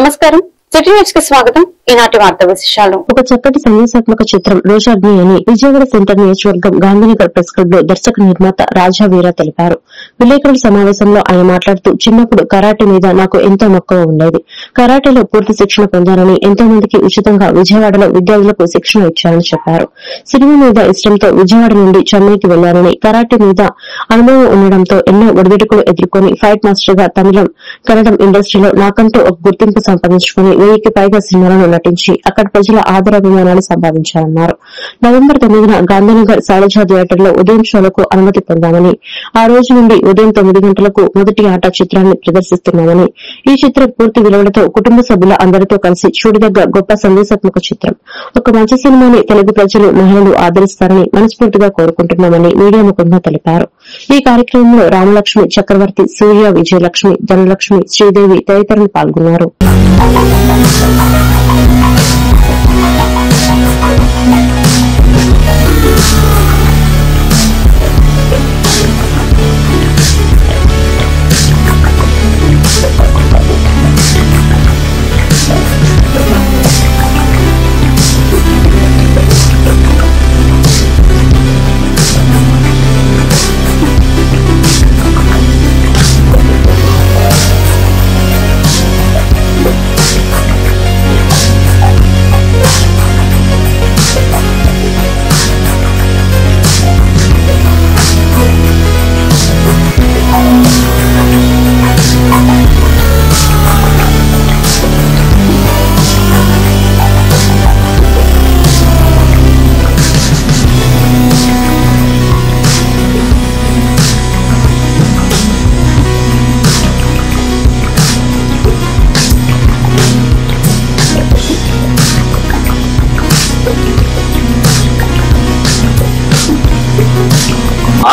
నమస్కారం. City news కి స్వాగతం. ఈనాటి వార్తా విశేషాలు. ఒక చక్కటి సందేశాత్మక చిత్రం రోషాగ్ని అని విజయవాడ సెంటర్ నియోజకవర్గం గాంధీనగర్ ప్రెస్ క్లబ్ లో దర్శక నిర్మాత రాజా వీర తెలిపారు. విలేకరుల సమావేశంలో ఆయన మాట్లాడుతూ, చిన్నప్పుడు కరాటే మీద నాకు ఎంతో మక్కువ ఉండేది. కరాటేలో పూర్తి శిక్షణ పొందానని, ఎంతో మందికి ఉచితంగా విజయవాడలో విద్యార్థులకు శిక్షణ ఇచ్చారని చెప్పారు. సినిమా మీద ఇష్టంతో విజయవాడ నుండి చెన్నైకి వెళ్లారని, కరాటే మీద అనుభవం ఉండడంతో ఎన్నో ఒడిదుడుకులు ఎదుర్కొని ఫైట్ మాస్టర్ గా తమిళం, కన్నడం ఇండస్ట్రీలో నాకంటూ ఒక గుర్తింపు సంపాదించుకుని 1000కి పైగా సినిమాలను నటించి అక్కడ ప్రజల ఆదరాభిమానాలు సంపాదించారన్నారు. నవంబర్ 9న గాంధీనగర్ శైలజ థియేటర్ లో ఉదయం షోలకు అనుమతి పొందామని, ఆ రోజు నుండి ఉదయం 9 గంటలకు మొదటి ఆట చిత్రాన్ని ప్రదర్శిస్తున్నామని, ఈ చిత్రం పూర్తి విలువలతో కుటుంబ సభ్యుల అందరితో కలిసి చూడదగ్గ గొప్ప సందేశాత్మక చిత్రం. ఒక మంచి సినిమాని తెలుగు ప్రజలు, మహిళలు ఆదరిస్తారని మనస్ఫూర్తిగా కోరుకుంటున్నామని మీడియా ముఖంగా తెలిపారు. ఈ కార్యక్రమంలో రామలక్ష్మి, చక్రవర్తి, సూర్య, విజయలక్ష్మి, ధనలక్ష్మి, శ్రీదేవి తదితరులు పాల్గొన్నారు.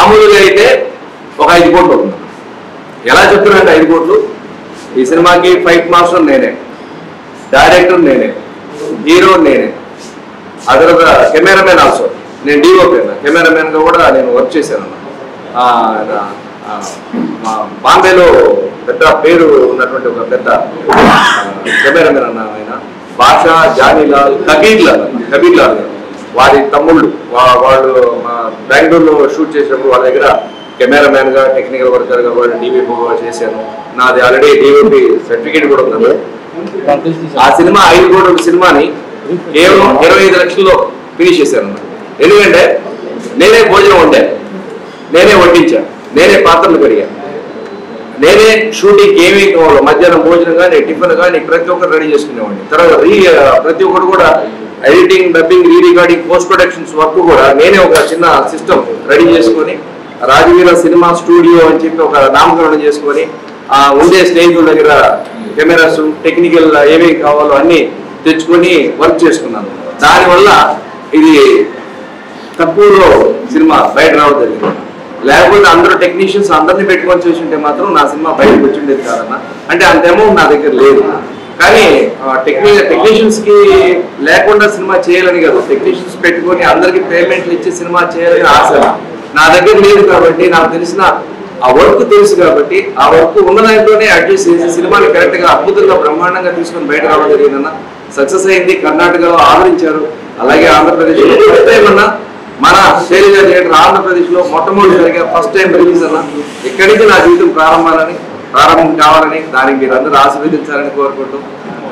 మామూలుగా అయితే ఒక 5 కోట్లు అవుతుంది. ఎలా చెప్తున్నానంటే 5 కోట్లు ఈ సినిమాకి ఫైట్ మాస్టర్ నేనే, డైరెక్టర్ నేనే, హీరో నేనే, ఆ తర్వాత కెమెరామెన్ ఆల్సో నేను. డిఓపి కెమెరామెన్ గా కూడా నేను వర్క్ చేశాను. బాంబేలో పెద్ద పేరు ఉన్నటువంటి ఒక పెద్ద కెమెరామెన్ అన్న ఆయన బాషా, జానీలాల్, కబీర్ లాల్ వారి తమ్ముళ్ళు. వాళ్ళు బెంగళూరులో షూట్ చేసినప్పుడు వాళ్ళ దగ్గర కెమెరామెన్ గా, టెక్నికల్ వర్కర్ గా, వాళ్ళు డివిఓ చేశాను. నాది ఆల్రెడీ డిఓపి సర్టిఫికేట్ కూడా ఉంది. ఆ సినిమా 5 కోట్ల సినిమాని కేవలం 25 లక్షల్లో ఫినిష్ చేశాను. ఎందుకంటే నేనే భోజనం వండాను, నేనే వడ్డించాను, నేనే పాత్రలు కడిగాను, నేనే షూటింగ్ ఏమీ కావాలో మధ్యాహ్నం భోజనం కానీ, టిఫిన్ కానీ ప్రతి ఒక్కరు రెడీ చేసుకునేవాడిని. తర్వాత ప్రతి ఒక్కరు కూడా editing, dubbing, re recording, post productions work కూడా నేనే ఒక చిన్న సిస్టమ్ రెడీ చేసుకొని, రాజవీర సినిమా స్టూడియో అని చెప్పి ఒక నామకరణం చేసుకొని, ఉండే స్టేజ్ దగ్గర కెమెరాస్, టెక్నికల్ ఏమేమి కావాలో అన్ని తెచ్చుకొని వర్క్ చేసుకున్నాను. దానివల్ల ఇది తక్కువలో సినిమా బయట రావడం జరిగింది. లేకపోతే అందరూ టెక్నీషియన్స్ అందరినీ పెట్టుకొని చూసింటే మాత్రం నా సినిమా బయటకు వచ్చిండేది కాదన్న. అంటే అంత అమౌంట్ నా దగ్గర లేదు. కానీ టెక్నీషియన్స్ కి లేకుండా సినిమా చేయాలని కాదు, టెక్నీషియన్స్ పెట్టుకొని అందరికి పేమెంట్లు ఇచ్చి సినిమా చేయాలని ఆశ నా దగ్గర లేదు. కాబట్టి నాకు తెలిసిన ఆ వర్క్ తెలుసు కాబట్టి ఆ వర్క్ ఉన్న దాంట్లోనే అడ్జస్ట్ చేసి సినిమాని కరెక్ట్ గా అద్భుతంగా బ్రహ్మాండంగా తీసుకొని బయట రావడం జరిగిందన్న. సక్సెస్ అయింది. కర్ణాటకలో ఆదరించారు, అలాగే ఆంధ్రప్రదేశ్ ఫస్ట్ టైం అన్న మన శైలజ థియేటర్ ఆంధ్రప్రదేశ్ లో మొట్టమొదటిసారిగా ఫస్ట్ టైం రిలీజ్ అన్న. ఇక్కడి నుంచి నా జీవితం ప్రారంభం కావాలని, దానికి మీరు అందరూ ఆశీర్వదించాలని కోరుకుంటూ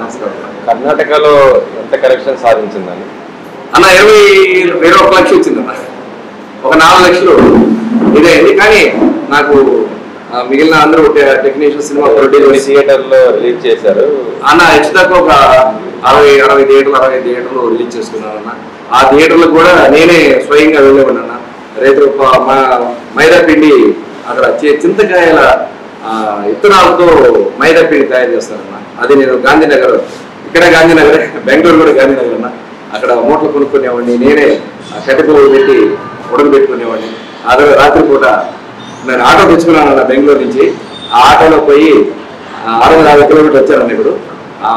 నమస్కారం. కర్ణాటకలో ఎంత కలెక్షన్ సాధించిందని అన్న 21 లక్షలు వచ్చిందన్న. ఒక 4 లక్షలు ఇదే అయింది. కానీ నాకు మిగిలిన అందరూ టెక్నీషియన్ సినిమా ప్రొడ్యూసర్ థియేటర్ లో రిలీజ్ చేశారు అన్న. హెచ్దాకా ఒక 60 థియేటర్లు రిలీజ్ చేసుకున్నాను అన్న. ఆ థియేటర్లు కూడా నేనే స్వయంగా వెళ్ళేవాడిని అన్న. రైతు మైదా పిండి అక్కడ చింతకాయల ఇత్తనాలతో మైదా పిండి తయారు చేస్తానన్న. అది నేను గాంధీనగర్, ఇక్కడ గాంధీనగర్, బెంగళూరు కూడా గాంధీనగర్ అన్న. అక్కడ మూటలు కొనుక్కునేవాడిని, నేనే కట్టెపువ్వులు పెట్టి ఉడకబెట్టుకునేవాడిని. అదే రాత్రిపూట నేను ఆటో తెచ్చుకున్నాను అన్న బెంగళూరు నుంచి. ఆ ఆటోలో పోయి 60-50 కిలోమీటర్లు వచ్చానన్న. ఇప్పుడు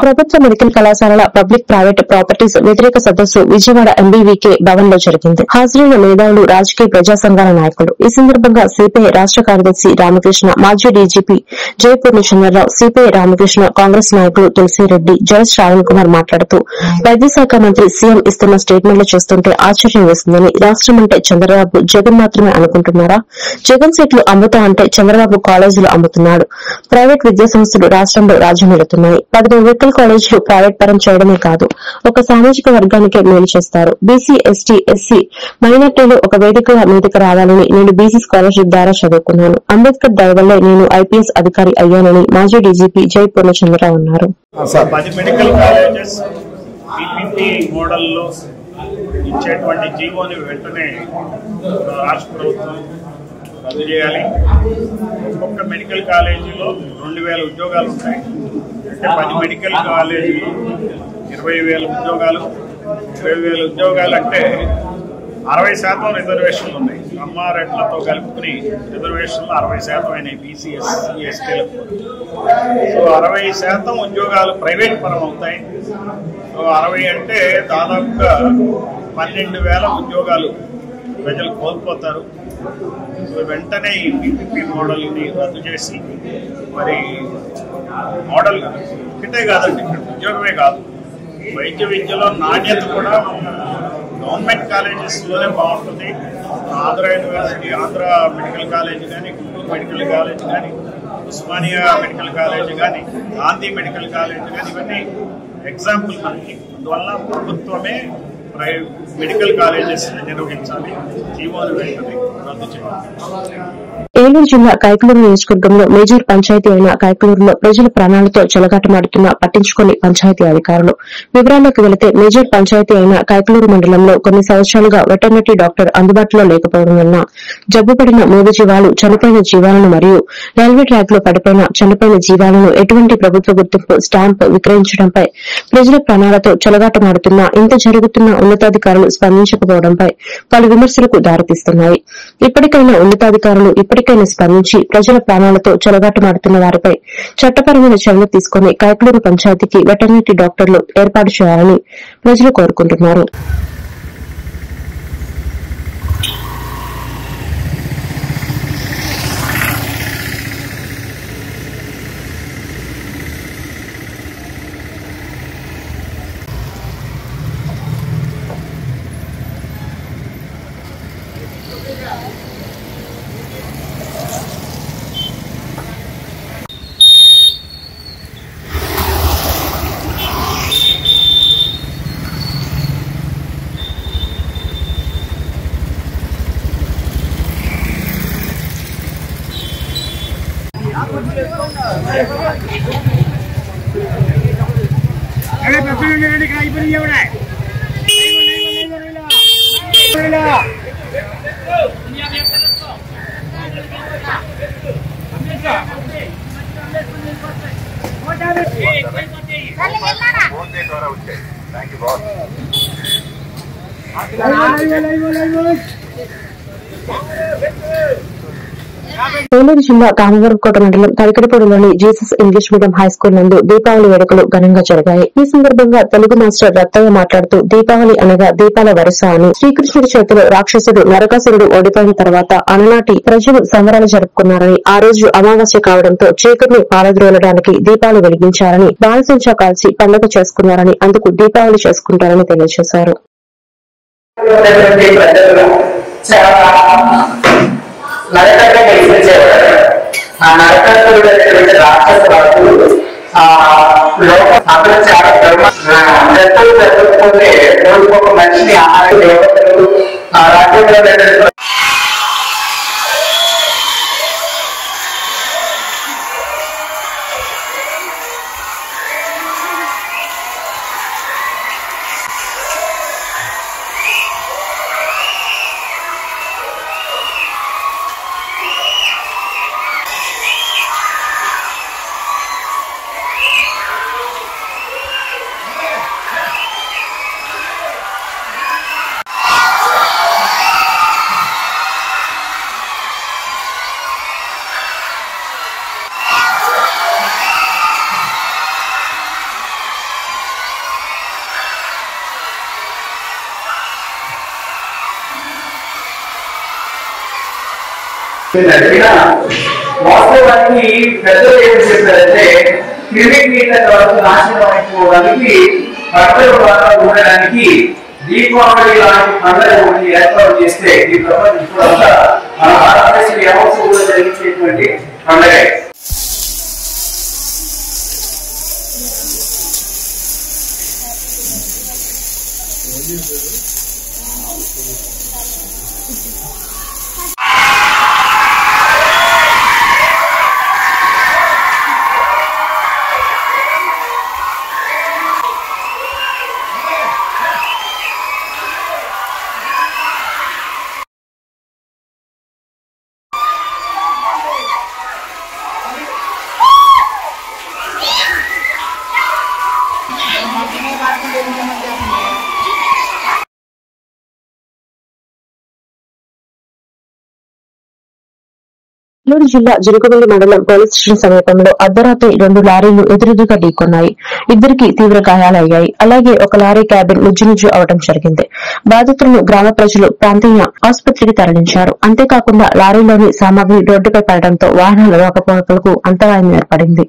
ప్రభుత్వ మెడికల్ కళాశాలల పబ్లిక్ ప్రైవేట్ ప్రాపర్టీస్ వ్యతిరేక సదస్సు విజయవాడ ఎంబీవీకే భవన్ లో జరిగింది. హాజరైన మేధావులు, రాజకీయ ప్రజా సంఘాల నాయకులు. ఈ సందర్భంగా సిపిఐ రాష్ట కార్యదర్శి రామకృష్ణ, మాజీ డీజీపీ జై పూర్ణచంద్రరావు, సిపిఐ రామకృష్ణ, కాంగ్రెస్ నాయకులు తులసిరెడ్డి, జయ శ్రావణ్ కుమార్ మాట్లాడుతూ వైద్య శాఖ మంత్రి సీఎం ఇస్తున్న స్టేట్మెంట్లు చూస్తుంటే ఆశ్చర్యం వేస్తుందని, రాష్టం అంటే చంద్రబాబు, జగన్ మాత్రమే అనుకుంటున్నారా? జగన్ సీట్లు అమ్ముతా అంటే చంద్రబాబు కాలేజీలు అమ్ముతున్నాడు. ప్రైవేట్ విద్యా సంస్థలు రాష్టంలో రాజ్యమేలుతున్నాయి. 10 మెడికల్ కాలేజీలు ప్రైవేట్ పరం చేయడమే కాదు, ఒక సామాజిక వర్గానికే మేలు చేస్తారు. బీసీ, ఎస్టీ, ఎస్సీ, మైనార్టీలు ఒక వేదిక మీదకి రావాలని నేను బీసీ స్కాలర్షిప్ ద్వారా చదువుకున్నాను. అంబేద్కర్ దయ వల్లే నేను ఐపీఎస్ అధికారి అయ్యానని మాజీ డీజీపీ జై పూర్ణచంద్రరావు అన్నారు. 10 మెడికల్ కాలేజెస్ పీపీపీ మోడల్లో ఇచ్చేటువంటి జీవోని వెంటనే రాష్ట్ర ప్రభుత్వం రద్దు చేయాలి. ఒక్కొక్క మెడికల్ కాలేజీలో 2000 ఉద్యోగాలు ఉంటాయి. అంటే 10 మెడికల్ కాలేజీలు 20,000 ఉద్యోగాలు. 20,000 ఉద్యోగాలు అంటే 60% రిజర్వేషన్లు ఉన్నాయి. అమ్మారెడ్లతో కలుపుకుని రిజర్వేషన్లు 60% అయినాయి బీసీ, ఎస్సీ, ఎస్టీలకు. సో 60% ఉద్యోగాలు ప్రైవేట్ పరం అవుతాయి. సో 60 అంటే దాదాపుగా 12,000 ఉద్యోగాలు ప్రజలు కోల్పోతారు. సో వెంటనే ఈ పీపీపీ మోడల్ని రద్దు చేసి, మరి మోడల్ ఒకటే కాదండి, ఉద్యోగమే కాదు, వైద్య విద్యలో నాణ్యత కూడా గవర్నమెంట్ కాలేజెస్లోనే బాగుంటుంది. Andhra university, Andhra medical college కానీ, గుంటూరు మెడికల్ కాలేజ్ కానీ, ఉస్మానియా మెడికల్ కాలేజ్ కానీ, గాంధీ మెడికల్ కాలేజ్ కానీ, ఇవన్నీ ఎగ్జాంపుల్ మనకి. అందువల్ల ప్రభుత్వమే మెడికల్ కాలేజెస్ నిర్వహించాలి. జీవోలు వెంటనే రద్దు చేయాలి. ఏలూరు జిల్లా కైకలూరు నియోజకవర్గంలో మేజర్ పంచాయతీ అయిన కైకలూరులో ప్రజల ప్రాణాలతో చెలగాటమాడుతున్న పట్టించుకుని పంచాయతీ అధికారులు. వివరాల్లోకి వెళితే మేజర్ పంచాయతీ అయిన కైకలూరు మండలంలో కొన్ని సంవత్సరాలుగా వెటర్నరీ డాక్టర్ అందుబాటులో లేకపోవడం వలన జబ్బుపడిన మూగజీవాలు, చనిపోయిన జీవాలను మరియు రైల్వే ట్రాక్ లో పడిపోయిన చనిపోయిన జీవాలను ఎటువంటి ప్రభుత్వ గుర్తింపు స్టాంప్ విక్రయించడంపై ప్రజల ప్రాణాలతో చెలగాటమాడుతున్నా ఇంత జరుగుతున్న ఉన్నతాధికారులు స్పందించకపోవడంపై పలు విమర్శలకు దారితీస్తున్నాయి. ఇప్పటికైనా ఉన్నతాధికారులు ఇప్పటికైనా స్పందించి ప్రజల ప్రాణాలతో చెలగాటమాడుతున్న వారిపై చట్టపరమైన చర్యలు తీసుకుని కైకలూరు పంచాయతీకి వెటర్నరీ డాక్టర్లు ఏర్పాటు చేయాలని ప్రజలు కోరుకుంటున్నారు. ఏలూరు జిల్లా కామవరపుకోట మండలం తరికడిపూడిలోని జీసస్ ఇంగ్లీష్ మీడియం హైస్కూల్ నందు దీపావళి వేడుకలు ఘనంగా జరిగాయి. ఈ సందర్భంగా తెలుగు మాస్టర్ రత్తయ్య మాట్లాడుతూ దీపావళి అనగా దీపాల వరుస అని, శ్రీకృష్ణుడి చేతిలో రాక్షసుడు నరకాసురుడు ఓడిపోయిన తర్వాత అలనాటి ప్రజలు సంబరాలు జరుపుకున్నారని, ఆ రోజు అమావాస్య కావడంతో చీకటిని పారద్రోలడానికి దీపాలు వెలిగించారని, బాణసంచా కాల్చి పండుగ చేసుకున్నారని, అందుకు దీపావళి చేసుకుంటారని తెలియజేశారు. నరకంగా నివసించేవాడు. ఆ నరకాసురుడు అనేటువంటి రాక్షసుడు అక్కడ చాలా దత్తలు జరుగుతుంటే ఒక మనిషిని ఆహార దేవతలు ఆ రాజ్యంలో వాస్తవానికి పెద్దలు ఏం చెప్పారంటే క్రిమికీటక నాశనం అయిపోవడానికి పంటల ద్వారా ఉండడానికి దీపావళి లాంటి పండుగ ఒకటి ఏర్పాటు చేస్తే ఈ ప్రపంచం కూడా మన భారతదేశం వ్యవస్థలో జరిగించేటువంటి పండుగ. నెల్లూరు జిల్లా జిలుగువెల్లి మండలం పోలీస్ స్టేషన్ సమీపంలో అర్ధరాత్రి 2 లారీలు ఎదురెదురుగా ఢీకొన్నాయి. ఇద్దరికి తీవ్ర గాయాలయ్యాయి. అలాగే ఒక లారీ క్యాబిన్ నుజ్జునుజ్జు అవడం జరిగింది. బాధితులను గ్రామ ప్రజలు ప్రాంతీయ ఆసుపత్రికి తరలించారు. అంతేకాకుండా లారీలోని సామాగ్రి రోడ్డుపై పడడంతో వాహనాల రాకపోకలకు అంతరాయం ఏర్పడింది.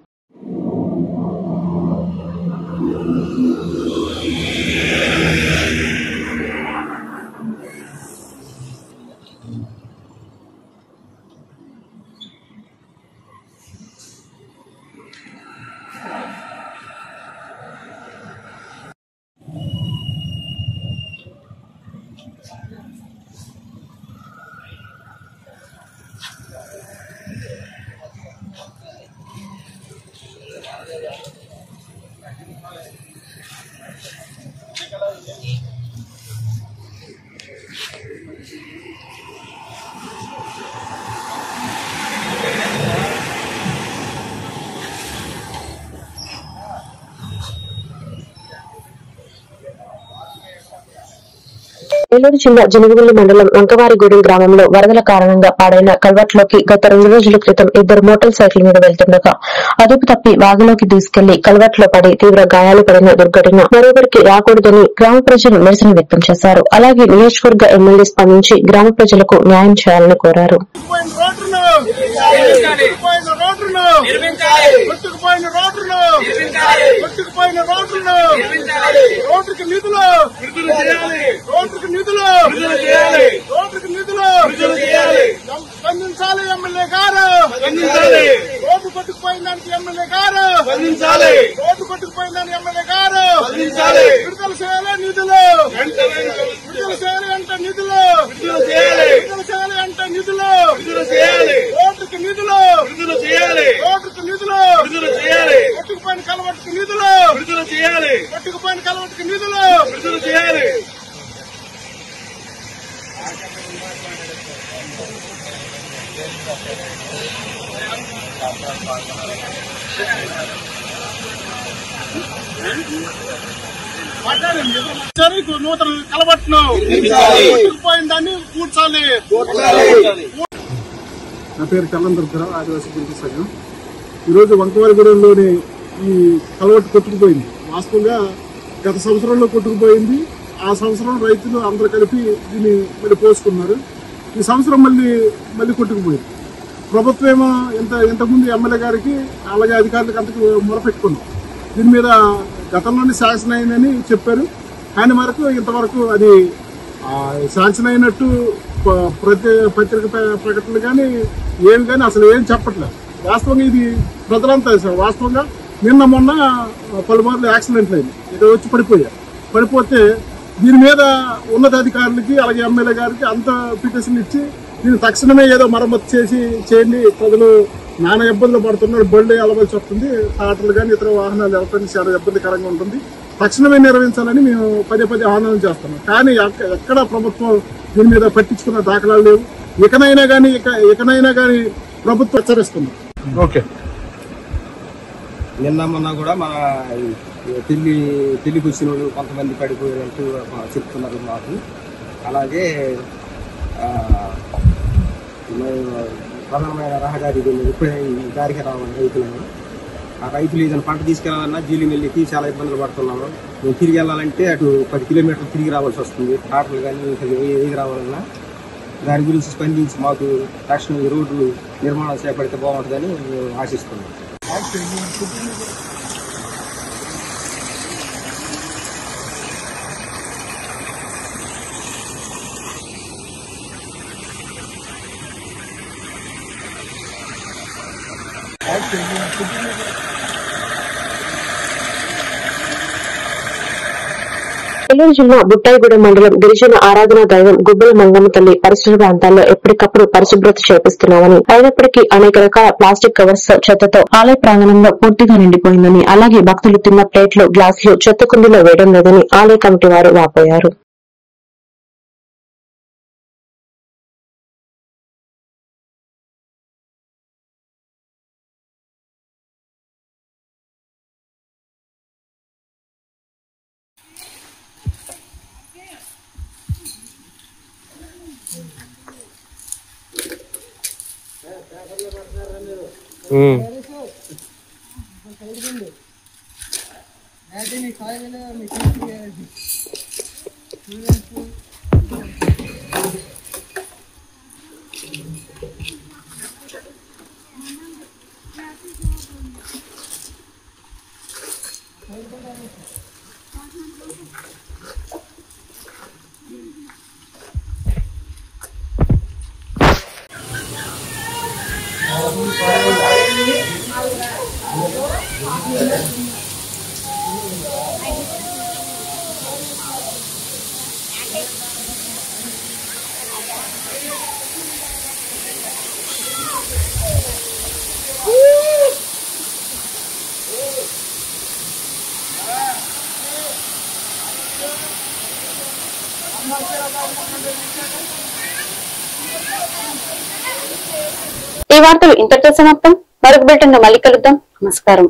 నెల్లూరు జిల్లా జిలుగువెల్లి మండలం వంకవారిగూడెం గ్రామంలో వరదల కారణంగా పాడైన కల్వర్ట్లోకి గత 2 రోజుల క్రితం 2 మోటార్ సైకిల్ మీద వెళ్తుండగా అదుపు తప్పి వాగులోకి దూసుకెళ్లి కల్వర్ట్లో పడి తీవ్ర గాయాలు పడిన దుర్ఘటన మరొకరికి రాకూడదని గ్రామ ప్రజలు నిరసన వ్యక్తం చేశారు. అలాగే నియోజకవర్గ ఎమ్మెల్యే స్పందించి గ్రామ ప్రజలకు న్యాయం చేయాలని కోరారు. స్పందించాలి ఎమ్మెల్యే గారు, రోడ్డు కొట్టుకుపోయిందానికి ఎమ్మెల్యే గారు, రోడ్డు కొట్టుకుపోయిందని ఎమ్మెల్యే గారు విడుదల చేయాలి నిధులు, విడుదల చేయాలి అంటే నిధులు, విడుదల చేయాలి అంటే నిధులు, రోడ్డుకి నిధులు, రోడ్డుకి నిధులు, కొట్టుకుపోయిన కలవట్టుకు నిధులు, కొట్టుకుపోయిన కలవట్టుకు నిధులు విడుదల చేయాలి. నూతన కలబట్టును పోయిందాన్ని కూర్చాలి. నా పేరు కల్లందరరావు, ఆదివాసీ గిరిజన సంఘం. ఈరోజు వంకవారిగూడెంలోని ఈ కలవట్టు కొట్టుకుపోయింది. వాస్తవంగా గత సంవత్సరంలో కొట్టుకుపోయింది. ఆ సంవత్సరం రైతులు అందరూ కలిపి దీన్ని మళ్ళీ పోసుకున్నారు. ఈ సంవత్సరం మళ్ళీ కొట్టుకుపోయింది. ప్రభుత్వం ఏమో ఇంతకుముందు ఎమ్మెల్యే గారికి అలాగే అధికారులకు అంతకు మొరపెట్టుకున్నాం. దీని మీద గతంలోనే శాంక్షన్ అయిందని చెప్పారు. కానీ వరకు ఇంతవరకు అది శాంక్షన్ అయినట్టు పత్రిక ప్రకటనలు కానీ ఏమి కానీ అసలు ఏం చెప్పట్లేదు. వాస్తవంగా ఇది ప్రజలంతా వాస్తవంగా నిన్న మొన్న పలుమార్లు యాక్సిడెంట్లు అయింది. ఇక్కడ వచ్చి పడిపోతే దీని మీద ఉన్నతాధికారులకి అలాగే ఎమ్మెల్యే గారికి అంత పిటిషన్ ఇచ్చి దీన్ని తక్షణమే ఏదో మరమ్మతు చేయండి. ప్రజలు నానా ఇబ్బందులు పడుతున్నారు. బళ్ళు వెళ్ళవలసి వస్తుంది. ఆటోలు కానీ ఇతర వాహనాలు వెళ్ళడానికి చాలా ఇబ్బందికరంగా ఉంటుంది. తక్షణమే నిర్వహించాలని మేము పదే ఆందోళన చేస్తున్నాం. కానీ ఎక్కడ ప్రభుత్వం దీని మీద పట్టించుకున్న దాఖలాలు లేవు. ఇకనైనా కానీ ప్రభుత్వం హెచ్చరిస్తుంది. ఓకే, నిన్న మొన్న కూడా మన పెళ్లికి వచ్చిన వాళ్ళు కొంతమంది పడిపోయారంటూ చెప్తున్నారు మాకు. అలాగే ప్రధానమైన రహదారి ఇప్పుడే దారికి రావాలి రైతులను. ఆ రైతులు ఏదైనా పంట తీసుకెళ్లాలన్నా జీలిమెల్లికి చాలా ఇబ్బందులు పడుతున్నాము. మేము తిరిగి వెళ్ళాలంటే అటు 10 కిలోమీటర్లు తిరిగి రావాల్సి వస్తుంది. ఆటోలు కానీ ఏది రావాలన్నా దాని గురించి స్పందించి మాకు తక్షణం ఈ రోడ్డు నిర్మాణం చేపడితే బాగుంటుందని మేము ఆశిస్తున్నాం. నెల్లూరు జిల్లా బుట్టాయిగూడెం మండలం గిరిజన ఆరాధనా దైవం గుబ్బల మంగమ్మ తల్లి పరిసర ప్రాంతాల్లో ఎప్పటికప్పుడు పరిశుభ్రత చేపిస్తున్నామని, అయినప్పటికీ అనేక రకాల ప్లాస్టిక్ కవర్స్ చెత్తతో ఆలయ ప్రాంగణంలో పూర్తిగా నిండిపోయిందని, అలాగే భక్తులు తిన్న ప్లేట్లు, గ్లాసులు చెత్త కుండీలో వేయడం లేదని ఆలయ కమిటీ వారు వాపోయారు. ఈ వార్తలు ఇంతటితో సమాప్తం. మరొక బులెటిన్ లో మళ్ళీ కలుద్దాం. నమస్కారం.